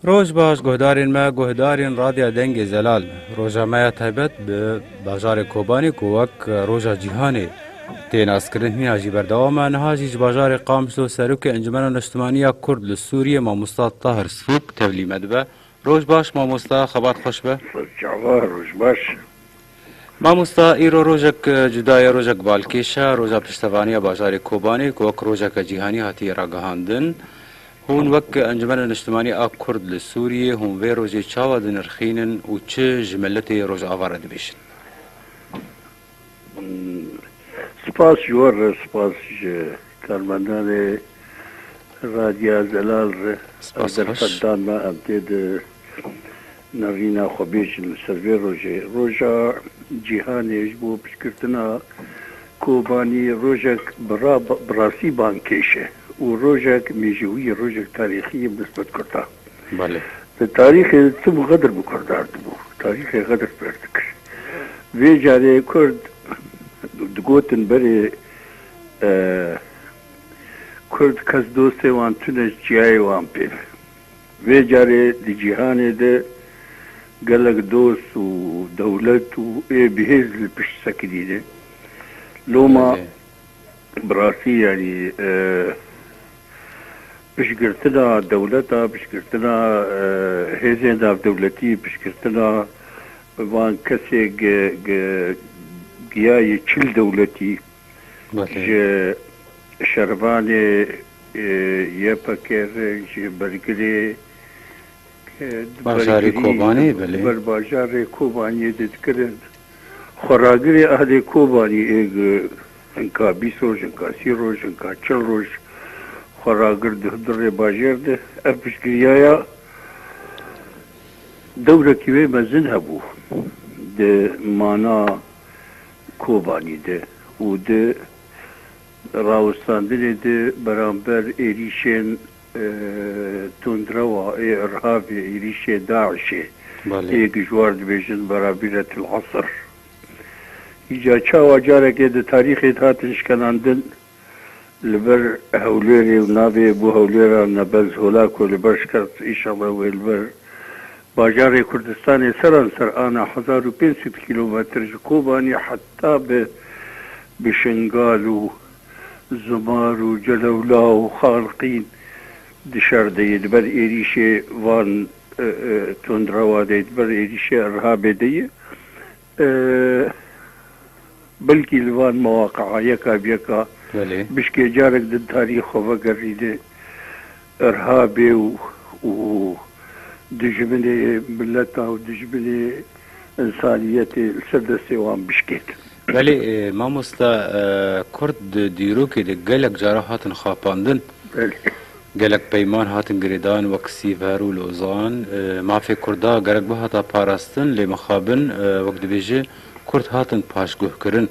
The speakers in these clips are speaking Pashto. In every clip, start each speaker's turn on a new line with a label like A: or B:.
A: روج باش گهدارین ما گهدارین رادیا دنگ زلال روجا ما تایبت به بازار کوبانی کوک روجا جیهانی تین اسکرین هنجی بردوام نهاجی بازار قامس و سروک انجمن اجتماعی کرد لسوریه ما مستاد طاهر سفوک تولی مدبه روج باش ما مستا خبات خوش به
B: روج باش
A: ما مستا ایرو روجک جدای روجک بالکیشا روجا پشتوانی بازار کوبانی کوک روجک جیهانی هاتی راگهاندن هون وك انجمن الاجتماعي كرد لسوريا هون في روجي تشاوا دنرخينن و چه جملتي روج آوارد بيشن
B: سپاس جوار سپاس کارمندان رادیا زلال
A: سپاس
B: در صدان ما ابتد نرينا خبيش السرفي روجا جيهاني جبو بشكرتنا كوباني روجك براسي بانكيشه وروجك ميجوية روجك تاريخية بالنسبة لكردها.
A: بله.
B: التاريخ تبو غدر بكردار تبو تاريخ غدر بردك. في جاري كرد دقوتن بري كرد كز دوستي وان تونس جاي وان بيف. في جاري دي جيهاني ده قالك دوست ودولت وبهز البش سكدي ده. لوما براسي يعني بشكرتنا دولتها بشكرتنا هزينا بدولتي بشكرتنا وان كسي جياي تشيل دولتي شرباني يبكر برقلي
A: بازاري كوباني بلي
B: بازاري كوباني تذكرن خراغري اهل كوباني انكا 20 روز انكا 30 روز انكا 40 روز خراغر دهدر باجر ده افشكريايا دورة كيوه مزن هبو ده مانا كوباني ده و ده راوستاندنه ده برانبر ايريشين تندروا ارهابي ايريشين داعشي ايك جوار دبيجن برابيرة العصر ايجا چاوا جارك ده تاريخي تاتنش كناندن لبر هوليري ونابي بو هوليرا نبز هولاكو لبر شكرت إن شاء الله والبر باجاري كردستاني سران سر أنا 1500 كيلومتر كوباني حتى بشنغال وزمار وجلولا وخالقين دشار دي لبر إيريشي وان تندروا دي لبر إيريشي إرهابي دي بلكي لوان مواقع يكا بيكا بشكي جارك دي التاريخ وفقريدي إرهابي و دجمني ملتنا ودجمني إنسانيتي السردسي وان بشكيت
A: بلي ما مستا كرد ديروكي دي قالك جارة هاتن خاباندن قالك بيمان هاتن قريدان وكسيف هارو لوزان ما في كردا قالك بهاتا باراستن لمخابن وقت بيجي كرد هاتن باشقوه كرن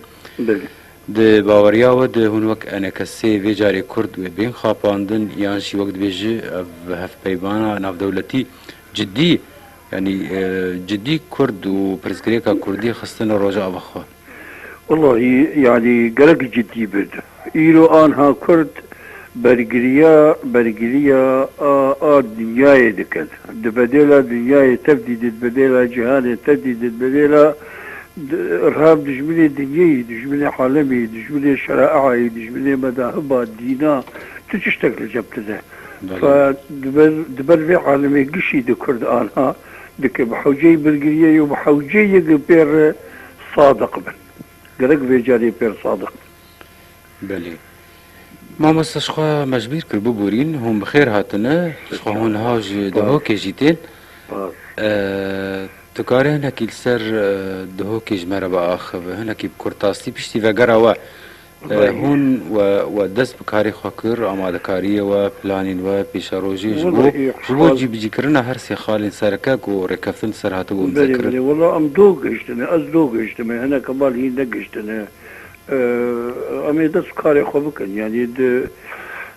A: ده باوریا و ده هون وقت انا کسی وی جاری کرد و بین خاپاندن یانشی وقت بیجی هف پیبانا ناف دولتی جدی يعني جدي كرد وبرزكريكا كردية خاصة رجاء بخوا
B: والله يعني قلق جدي بد إيرو آنها كرد برقريا دنياي دكت دبديلا دنياي تبدي دبديلا جهاني تبدي دبديلا إرهاب دجمني دنياي دجمني عالمي دجمني شرائعي دجمني مذاهب دينا تشتغل جبت ده فدبر عالمي قشي دي كرد آنها دك بحوجي برقريا وبحوجي بير صادق بن قلق بيجاري بير صادق
A: بلي ما مستشخوا مجبير كربو بورين هم بخير هاتنا شخوا هون هاج دهوكي جيتين تكاري هناكي السر دهوكي جمرة بآخر هناكي بكورتاسي بشتي وقروا هون ودست بكاري خاكر آماده كاريه و بلانين و بيشاروجي جبو جي بيجي كرنا هرسي خالين سركاك و ركفتن سر هاتو ومذكر
B: والله ام دوق اشتنا ازدوق اشتنا هنا كمال هي دق اشتنا امي دست كاري خوبكن يعني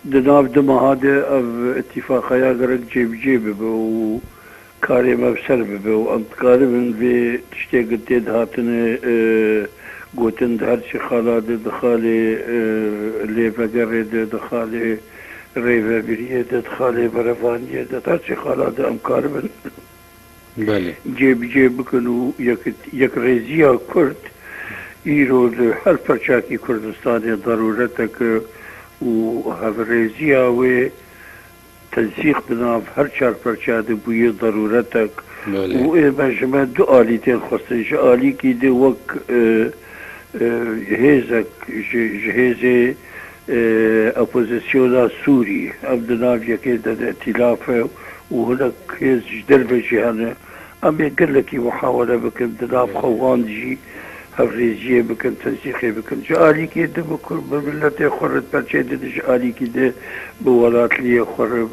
B: دناف دما هذا اتفاقيا قرق جيب و كاري مبسر بو ام كاري من في تشتي قديد هاتنا قوتن هرشي خالد دخالي اللي فقرد دخالي ريبه بريدة خالي برفانية تاتي خالات أمكار من
A: بله
B: جيب بكنو يك ريزيا كرد إيرو هل فرشاكي كردستاني ضرورتك وهفريزيا و تنسيق بناف هر شار فرشاد بوي ضرورتك وإما دو آليتين خصنش آلي كي دي وك هيزك جهيزي أوبوزيسيونا سوري أبدناف يكيد ائتلاف وهناك هيز جدربة جهانا أم يقول لك محاولة بكم دناف خوانجي هفريزية بكم تنسيقي بكم جالي كده بكل بملتي خرد برشيدة جالي كده بولات لي خرب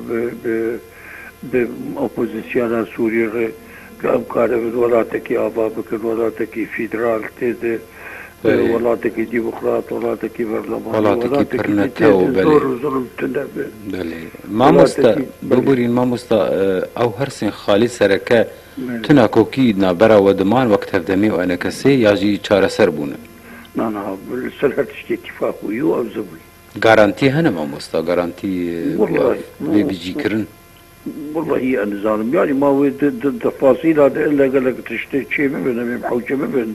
B: بأوبوزيسيونا سوري كأمكار من ولاتك آبا بكم ولاتك فيدرال تده ولاتك ديمقراط ولاتك برلمان
A: ولاتك برنتاو بله ما مستا ببورين ما مستا او هرسين خالي سركا تنا كوكي نابرا ودمان وقت هفدمي وانا كسي ياجي چاره سر بونه
B: نا بالسرحة تشتي اتفاق ويو او زبوي
A: غارانتي هنا ما مستا غارانتي
B: والله
A: بيجي كرن
B: والله هي انا ظالم يعني ما هو التفاصيل هذا الا قال لك تشتي شيء ما بين محوجه ما بين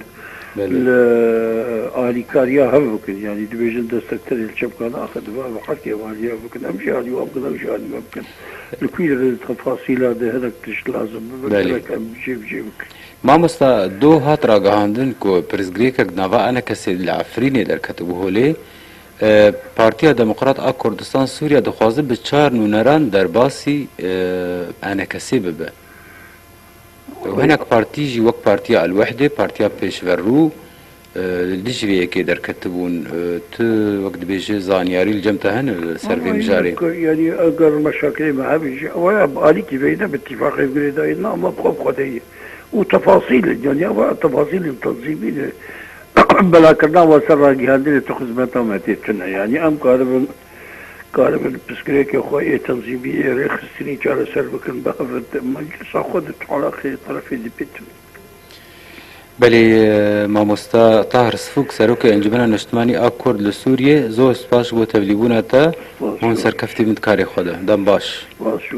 B: الآليكاريا هم بكن يعني دبيجن دستكتر الشب كان أخذ بقى حكي ماليا بكن أمشي علي وأبكن أمشي علي وأبكن لكل التفاصيل هذا هذا تش لازم بكن أمشي بكن
A: ما مستا دو هات راجعاندن كو برزغريك نافا أنا كسي العفريني در كتبوه لي بارتيا ديمقراط آ كردستان سوريا دخوازه بچار نونران در باسي أنا كسي ببه وهناك بارتي جي وقت بارتيا الوحدة بارتيا بيشفرو الدجري كي در كتبون ت وقت بيجي زانياري الجمتة هن السيرفي مجاري
B: يعني أقر مشاكل معها بيجي أولا آلي كيفينا باتفاق يقولي إنها ما بخوف خدية وتفاصيل يعني تفاصيل التنظيمين بلا كرنا وسر جهاندين تخزمتها ما تيتنا يعني أم قارب بسكريك أخوي تنظيمي رخصني جار سر بكن بأفرد مجلس أخذت على خي طرفي دي بيتن
A: بلي ماموستا طاهر سفوك سروك انجمنا نشتماني أكورد لسوريا زو سباش بو تبليبونا تا هون سركفتي متكاري خدا دم باش
B: باش